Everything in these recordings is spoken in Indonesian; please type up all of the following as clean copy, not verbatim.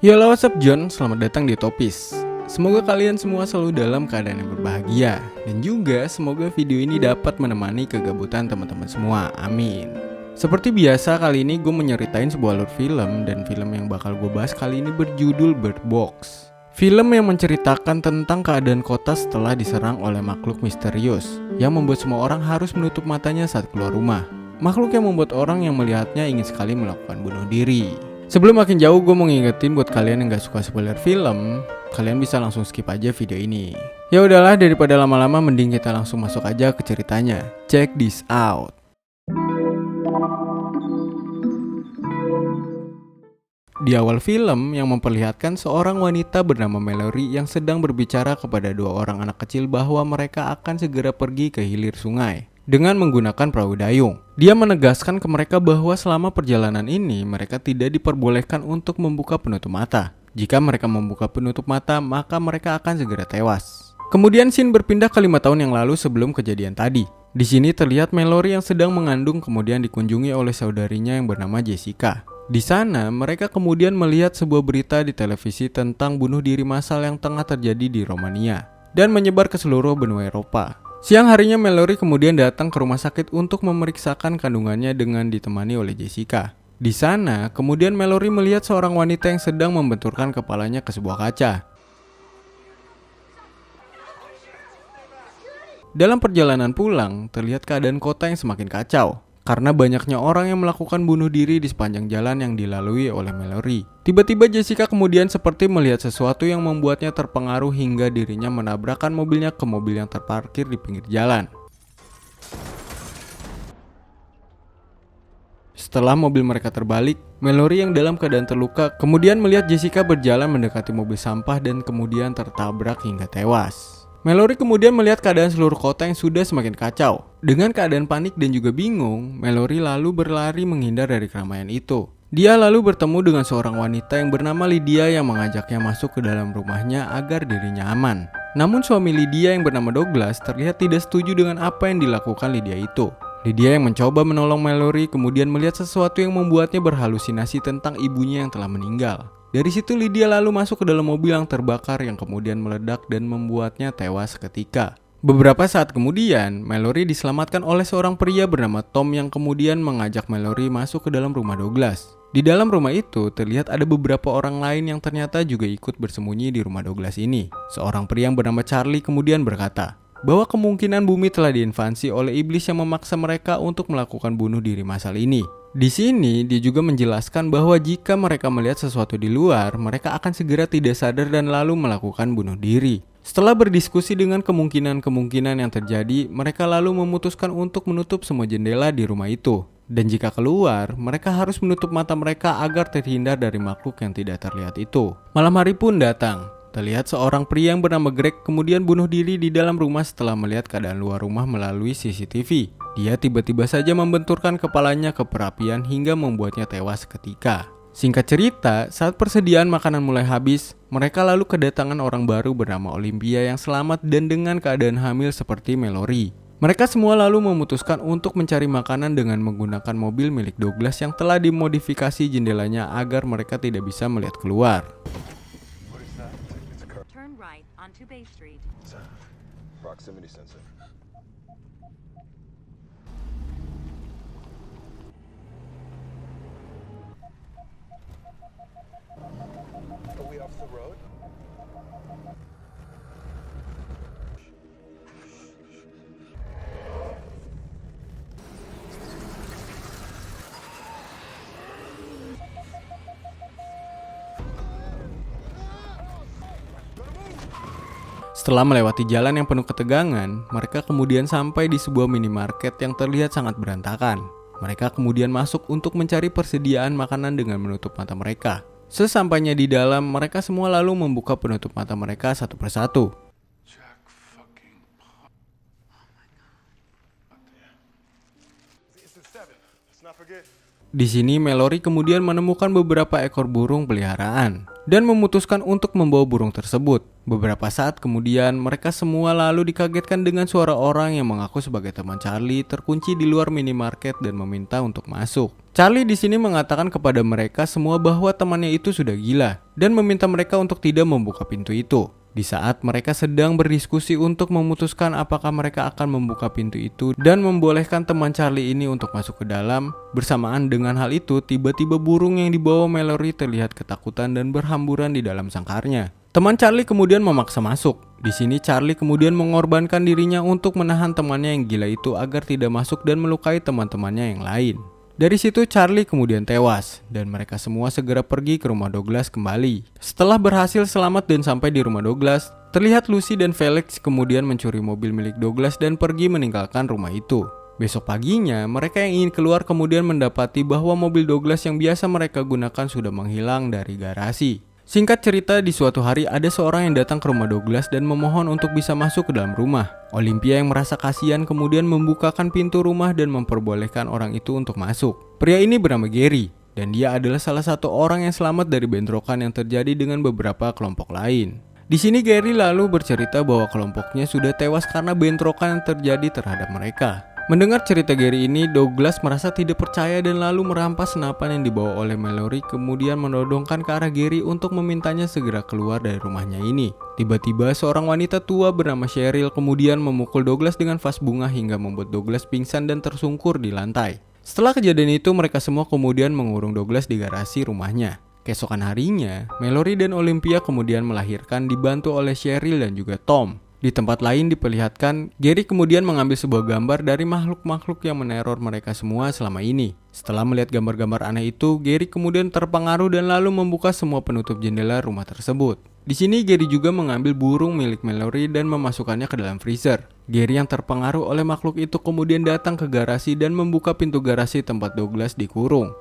Halo, what's up John? Selamat datang di Topis. Semoga kalian semua selalu dalam keadaan yang berbahagia. Dan juga semoga video ini dapat menemani kegabutan teman-teman semua. Amin. Seperti biasa, kali ini gue menyeritain sebuah alur film. Dan film yang bakal gue bahas kali ini berjudul Bird Box. Film yang menceritakan tentang keadaan kota setelah diserang oleh makhluk misterius yang membuat semua orang harus menutup matanya saat keluar rumah. Makhluk yang membuat orang yang melihatnya ingin sekali melakukan bunuh diri. Sebelum makin jauh, gue mau ngingetin buat kalian yang gak suka spoiler film, kalian bisa langsung skip aja video ini. Ya udahlah, daripada lama-lama mending kita langsung masuk aja ke ceritanya. Check this out. Di awal film yang memperlihatkan seorang wanita bernama Mallory yang sedang berbicara kepada dua orang anak kecil bahwa mereka akan segera pergi ke hilir sungai dengan menggunakan perahu dayung. Dia menegaskan ke mereka bahwa selama perjalanan ini mereka tidak diperbolehkan untuk membuka penutup mata. Jika mereka membuka penutup mata, maka mereka akan segera tewas. Kemudian scene berpindah ke 5 tahun yang lalu sebelum kejadian tadi. Di sini terlihat Mallory yang sedang mengandung kemudian dikunjungi oleh saudarinya yang bernama Jessica. Di sana, mereka kemudian melihat sebuah berita di televisi tentang bunuh diri massal yang tengah terjadi di Romania dan menyebar ke seluruh benua Eropa. Siang harinya Mallory kemudian datang ke rumah sakit untuk memeriksakan kandungannya dengan ditemani oleh Jessica. Di sana, kemudian Mallory melihat seorang wanita yang sedang membenturkan kepalanya ke sebuah kaca. Dalam perjalanan pulang, terlihat keadaan kota yang semakin kacau karena banyaknya orang yang melakukan bunuh diri di sepanjang jalan yang dilalui oleh Mallory. Tiba-tiba Jessica kemudian seperti melihat sesuatu yang membuatnya terpengaruh hingga dirinya menabrakkan mobilnya ke mobil yang terparkir di pinggir jalan. Setelah mobil mereka terbalik, Mallory yang dalam keadaan terluka kemudian melihat Jessica berjalan mendekati mobil sampah dan kemudian tertabrak hingga tewas. Mallory kemudian melihat keadaan seluruh kota yang sudah semakin kacau. Dengan keadaan panik dan juga bingung, Mallory lalu berlari menghindar dari keramaian itu. Dia lalu bertemu dengan seorang wanita yang bernama Lydia yang mengajaknya masuk ke dalam rumahnya agar dirinya aman. Namun suami Lydia yang bernama Douglas terlihat tidak setuju dengan apa yang dilakukan Lydia itu. Lydia yang mencoba menolong Mallory kemudian melihat sesuatu yang membuatnya berhalusinasi tentang ibunya yang telah meninggal. Dari situ Lydia lalu masuk ke dalam mobil yang terbakar yang kemudian meledak dan membuatnya tewas seketika. Beberapa saat kemudian, Mallory diselamatkan oleh seorang pria bernama Tom yang kemudian mengajak Mallory masuk ke dalam rumah Douglas. Di dalam rumah itu terlihat ada beberapa orang lain yang ternyata juga ikut bersembunyi di rumah Douglas ini. Seorang pria yang bernama Charlie kemudian berkata bahwa kemungkinan bumi telah diinvasi oleh iblis yang memaksa mereka untuk melakukan bunuh diri massal ini. Di sini dia juga menjelaskan bahwa jika mereka melihat sesuatu di luar, mereka akan segera tidak sadar dan lalu melakukan bunuh diri. Setelah berdiskusi dengan kemungkinan-kemungkinan yang terjadi, mereka lalu memutuskan untuk menutup semua jendela di rumah itu. Dan jika keluar, mereka harus menutup mata mereka agar terhindar dari makhluk yang tidak terlihat itu. Malam hari pun datang. Terlihat seorang pria yang bernama Greg kemudian bunuh diri di dalam rumah setelah melihat keadaan luar rumah melalui CCTV. Dia tiba-tiba saja membenturkan kepalanya ke perapian hingga membuatnya tewas seketika. Singkat cerita, saat persediaan makanan mulai habis, mereka lalu kedatangan orang baru bernama Olympia yang selamat dan dengan keadaan hamil seperti Mallory. Mereka semua lalu memutuskan untuk mencari makanan dengan menggunakan mobil milik Douglas yang telah dimodifikasi jendelanya agar mereka tidak bisa melihat keluar. Onto Bay Street. Proximity sensor. Are we off the road? Setelah melewati jalan yang penuh ketegangan, mereka kemudian sampai di sebuah minimarket yang terlihat sangat berantakan. Mereka kemudian masuk untuk mencari persediaan makanan dengan menutup mata mereka. Sesampainya di dalam, mereka semua lalu membuka penutup mata mereka satu persatu. Di sini Mallory kemudian menemukan beberapa ekor burung peliharaan dan memutuskan untuk membawa burung tersebut. Beberapa saat kemudian mereka semua lalu dikagetkan dengan suara orang yang mengaku sebagai teman Charlie terkunci di luar minimarket dan meminta untuk masuk. Charlie di sini mengatakan kepada mereka semua bahwa temannya itu sudah gila dan meminta mereka untuk tidak membuka pintu itu. Di saat mereka sedang berdiskusi untuk memutuskan apakah mereka akan membuka pintu itu dan membolehkan teman Charlie ini untuk masuk ke dalam, bersamaan dengan hal itu tiba-tiba burung yang dibawa Mallory terlihat ketakutan dan berhamburan di dalam sangkarnya. Teman Charlie kemudian memaksa masuk. Di sini Charlie kemudian mengorbankan dirinya untuk menahan temannya yang gila itu agar tidak masuk dan melukai teman-temannya yang lain. Dari situ Charlie kemudian tewas dan mereka semua segera pergi ke rumah Douglas kembali. Setelah berhasil selamat dan sampai di rumah Douglas, terlihat Lucy dan Felix kemudian mencuri mobil milik Douglas dan pergi meninggalkan rumah itu. Besok paginya, mereka yang ingin keluar kemudian mendapati bahwa mobil Douglas yang biasa mereka gunakan sudah menghilang dari garasi. Singkat cerita, di suatu hari ada seorang yang datang ke rumah Douglas dan memohon untuk bisa masuk ke dalam rumah. Olympia yang merasa kasihan kemudian membukakan pintu rumah dan memperbolehkan orang itu untuk masuk. Pria ini bernama Gary, dan dia adalah salah satu orang yang selamat dari bentrokan yang terjadi dengan beberapa kelompok lain. Di sini Gary lalu bercerita bahwa kelompoknya sudah tewas karena bentrokan yang terjadi terhadap mereka. Mendengar cerita Gary ini, Douglas merasa tidak percaya dan lalu merampas senapan yang dibawa oleh Mallory kemudian menodongkan ke arah Gary untuk memintanya segera keluar dari rumahnya ini. Tiba-tiba seorang wanita tua bernama Cheryl kemudian memukul Douglas dengan vas bunga hingga membuat Douglas pingsan dan tersungkur di lantai. Setelah kejadian itu, mereka semua kemudian mengurung Douglas di garasi rumahnya. Keesokan harinya, Mallory dan Olympia kemudian melahirkan dibantu oleh Cheryl dan juga Tom. Di tempat lain diperlihatkan, Gary kemudian mengambil sebuah gambar dari makhluk-makhluk yang meneror mereka semua selama ini. Setelah melihat gambar-gambar aneh itu, Gary kemudian terpengaruh dan lalu membuka semua penutup jendela rumah tersebut. Di sini Gary juga mengambil burung milik Mallory dan memasukkannya ke dalam freezer. Gary yang terpengaruh oleh makhluk itu kemudian datang ke garasi dan membuka pintu garasi tempat Douglas dikurung.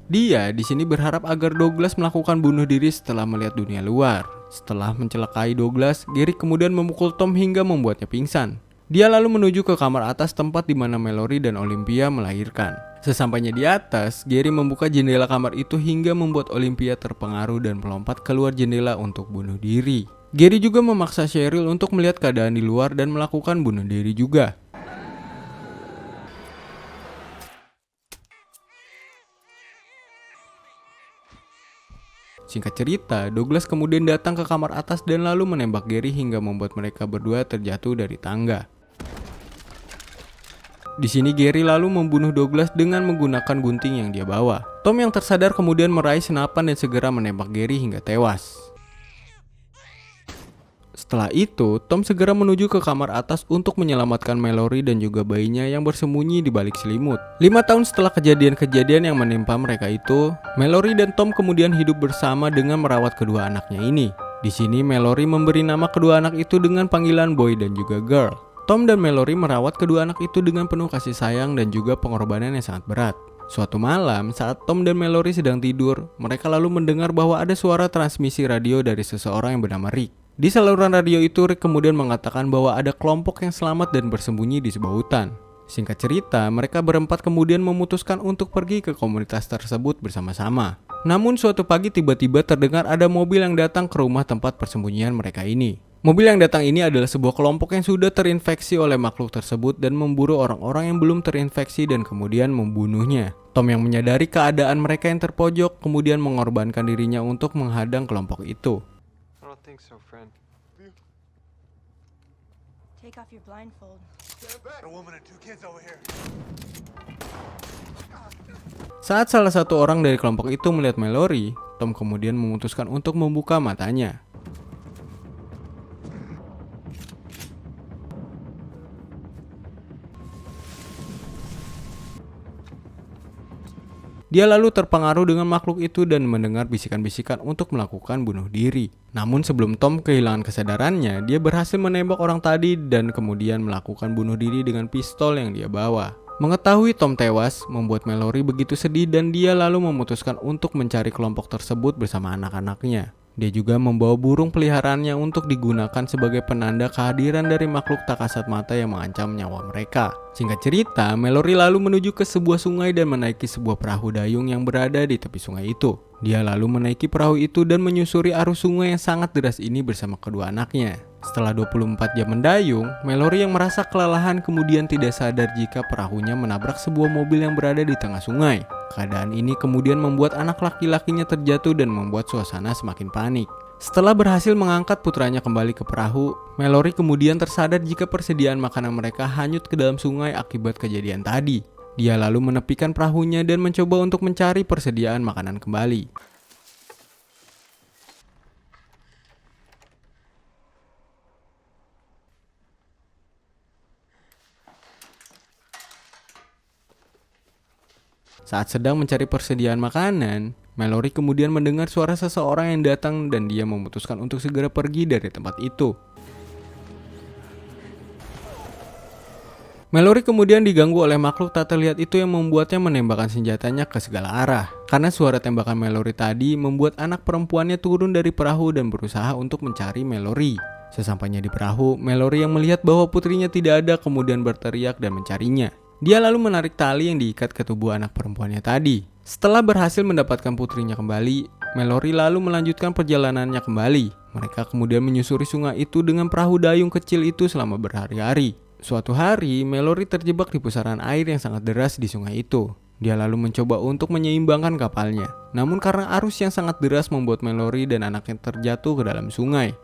Dia di sini berharap agar Douglas melakukan bunuh diri setelah melihat dunia luar. Setelah mencelakai Douglas, Gary kemudian memukul Tom hingga membuatnya pingsan. Dia lalu menuju ke kamar atas tempat di mana Mallory dan Olympia melahirkan. Sesampainya di atas, Gary membuka jendela kamar itu hingga membuat Olympia terpengaruh dan melompat keluar jendela untuk bunuh diri. Gary juga memaksa Cheryl untuk melihat keadaan di luar dan melakukan bunuh diri juga. Singkat cerita, Douglas kemudian datang ke kamar atas dan lalu menembak Gary hingga membuat mereka berdua terjatuh dari tangga. Di sini Gary lalu membunuh Douglas dengan menggunakan gunting yang dia bawa. Tom yang tersadar kemudian meraih senapan dan segera menembak Gary hingga tewas. Setelah itu, Tom segera menuju ke kamar atas untuk menyelamatkan Mallory dan juga bayinya yang bersembunyi di balik selimut. 5 tahun setelah kejadian-kejadian yang menimpa mereka itu, Mallory dan Tom kemudian hidup bersama dengan merawat kedua anaknya ini. Di sini Mallory memberi nama kedua anak itu dengan panggilan boy dan juga girl. Tom dan Mallory merawat kedua anak itu dengan penuh kasih sayang dan juga pengorbanan yang sangat berat. Suatu malam, saat Tom dan Mallory sedang tidur, mereka lalu mendengar bahwa ada suara transmisi radio dari seseorang yang bernama Rick. Di saluran radio itu, Rick kemudian mengatakan bahwa ada kelompok yang selamat dan bersembunyi di sebuah hutan. Singkat cerita, mereka berempat kemudian memutuskan untuk pergi ke komunitas tersebut bersama-sama. Namun suatu pagi tiba-tiba terdengar ada mobil yang datang ke rumah tempat persembunyian mereka ini. Mobil yang datang ini adalah sebuah kelompok yang sudah terinfeksi oleh makhluk tersebut dan memburu orang-orang yang belum terinfeksi dan kemudian membunuhnya. Tom yang menyadari keadaan mereka yang terpojok kemudian mengorbankan dirinya untuk menghadang kelompok itu. So, friend. Take off your blindfold. A woman and 2 kids over here. Saat salah satu orang dari kelompok itu melihat Mallory, Tom kemudian memutuskan untuk membuka matanya. Dia lalu terpengaruh dengan makhluk itu dan mendengar bisikan-bisikan untuk melakukan bunuh diri. Namun sebelum Tom kehilangan kesadarannya, dia berhasil menembak orang tadi dan kemudian melakukan bunuh diri dengan pistol yang dia bawa. Mengetahui Tom tewas, membuat Mallory begitu sedih dan dia lalu memutuskan untuk mencari kelompok tersebut bersama anak-anaknya. Dia juga membawa burung peliharaannya untuk digunakan sebagai penanda kehadiran dari makhluk tak kasat mata yang mengancam nyawa mereka. Singkat cerita, Mallory lalu menuju ke sebuah sungai dan menaiki sebuah perahu dayung yang berada di tepi sungai itu. Dia lalu menaiki perahu itu dan menyusuri arus sungai yang sangat deras ini bersama kedua anaknya. Setelah 24 jam mendayung, Mallory yang merasa kelelahan kemudian tidak sadar jika perahunya menabrak sebuah mobil yang berada di tengah sungai. Keadaan ini kemudian membuat anak laki-lakinya terjatuh dan membuat suasana semakin panik. Setelah berhasil mengangkat putranya kembali ke perahu, Mallory kemudian tersadar jika persediaan makanan mereka hanyut ke dalam sungai akibat kejadian tadi. Dia lalu menepikan perahunya dan mencoba untuk mencari persediaan makanan kembali. Saat sedang mencari persediaan makanan, Mallory kemudian mendengar suara seseorang yang datang dan dia memutuskan untuk segera pergi dari tempat itu. Mallory kemudian diganggu oleh makhluk tak terlihat itu yang membuatnya menembakkan senjatanya ke segala arah. Karena suara tembakan Mallory tadi membuat anak perempuannya turun dari perahu dan berusaha untuk mencari Mallory. Sesampainya di perahu, Mallory yang melihat bahwa putrinya tidak ada kemudian berteriak dan mencarinya. Dia lalu menarik tali yang diikat ke tubuh anak perempuannya tadi. Setelah berhasil mendapatkan putrinya kembali, Mallory lalu melanjutkan perjalanannya kembali. Mereka kemudian menyusuri sungai itu dengan perahu dayung kecil itu selama berhari-hari. Suatu hari, Mallory terjebak di pusaran air yang sangat deras di sungai itu. Dia lalu mencoba untuk menyeimbangkan kapalnya. Namun karena arus yang sangat deras membuat Mallory dan anaknya terjatuh ke dalam sungai.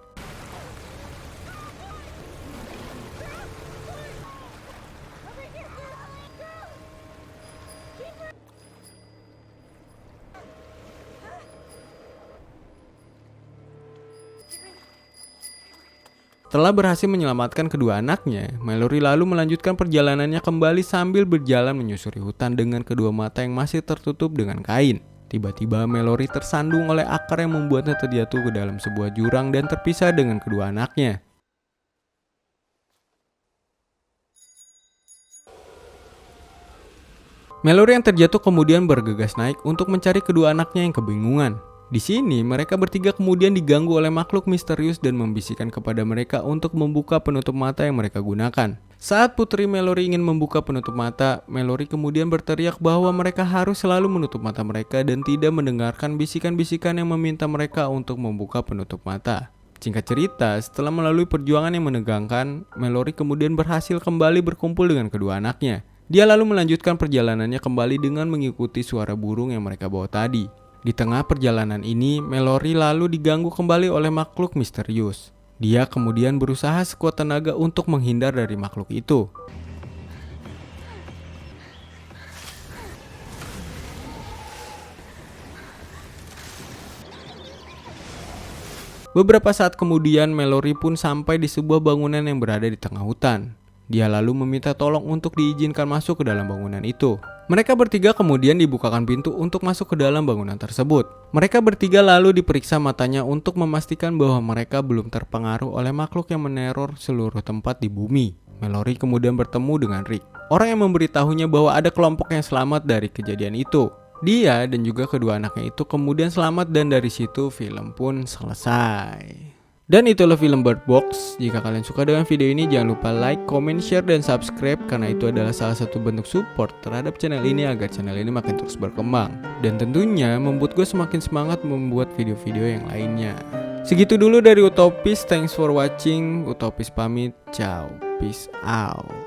Setelah berhasil menyelamatkan kedua anaknya, Mallory lalu melanjutkan perjalanannya kembali sambil berjalan menyusuri hutan dengan kedua mata yang masih tertutup dengan kain. Tiba-tiba Mallory tersandung oleh akar yang membuatnya terjatuh ke dalam sebuah jurang dan terpisah dengan kedua anaknya. Mallory yang terjatuh kemudian bergegas naik untuk mencari kedua anaknya yang kebingungan. Di sini, mereka bertiga kemudian diganggu oleh makhluk misterius dan membisikkan kepada mereka untuk membuka penutup mata yang mereka gunakan. Saat putri Mallory ingin membuka penutup mata, Mallory kemudian berteriak bahwa mereka harus selalu menutup mata mereka dan tidak mendengarkan bisikan-bisikan yang meminta mereka untuk membuka penutup mata. Singkat cerita, setelah melalui perjuangan yang menegangkan, Mallory kemudian berhasil kembali berkumpul dengan kedua anaknya. Dia lalu melanjutkan perjalanannya kembali dengan mengikuti suara burung yang mereka bawa tadi. Di tengah perjalanan ini, Mallory lalu diganggu kembali oleh makhluk misterius. Dia kemudian berusaha sekuat tenaga untuk menghindar dari makhluk itu. Beberapa saat kemudian, Mallory pun sampai di sebuah bangunan yang berada di tengah hutan. Dia lalu meminta tolong untuk diizinkan masuk ke dalam bangunan itu. Mereka bertiga kemudian dibukakan pintu untuk masuk ke dalam bangunan tersebut. Mereka bertiga lalu diperiksa matanya untuk memastikan bahwa mereka belum terpengaruh oleh makhluk yang meneror seluruh tempat di bumi. Mallory kemudian bertemu dengan Rick, orang yang memberitahunya bahwa ada kelompok yang selamat dari kejadian itu. Dia dan juga kedua anaknya itu kemudian selamat dan dari situ film pun selesai. Dan itulah film Bird Box. Jika kalian suka dengan video ini, jangan lupa like, comment, share, dan subscribe karena itu adalah salah satu bentuk support terhadap channel ini agar channel ini makin terus berkembang. Dan tentunya membuat gue semakin semangat membuat video-video yang lainnya. Segitu dulu dari Utopis, thanks for watching. Utopis pamit, ciao, peace out.